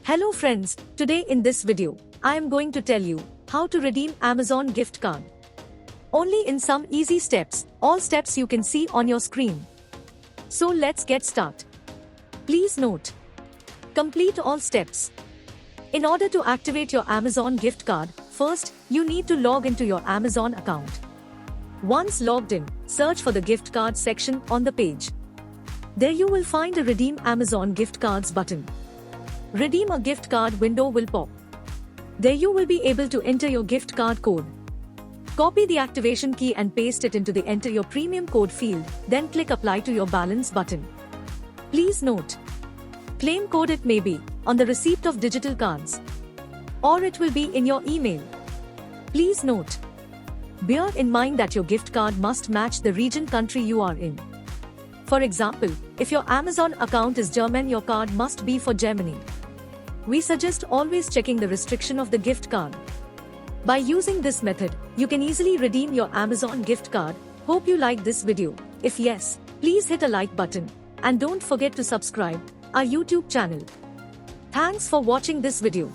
Hello friends, today in this video, I am going to tell you how to redeem Amazon gift card. Only in some easy steps, all steps you can see on your screen. So let's get started. Please note, complete all steps. In order to activate your Amazon gift card, first, you need to log into your Amazon account. Once logged in, search for the gift card section on the page. There you will find a Redeem Amazon Gift Cards button. Redeem a gift card window will pop. There you will be able to enter your gift card code. Copy the activation key and paste it into the Enter Your Premium Code field, then click Apply to Your Balance button. Please note, claim code it may be on the receipt of digital cards, or it will be in your email. Please note, bear in mind that your gift card must match the region country you are in. For example, if your Amazon account is German, your card must be for Germany. We suggest always checking the restriction of the gift card. By using this method, you can easily redeem your Amazon gift card. Hope you like this video. If yes, please hit a like button and don't forget to subscribe our YouTube channel. Thanks for watching this video.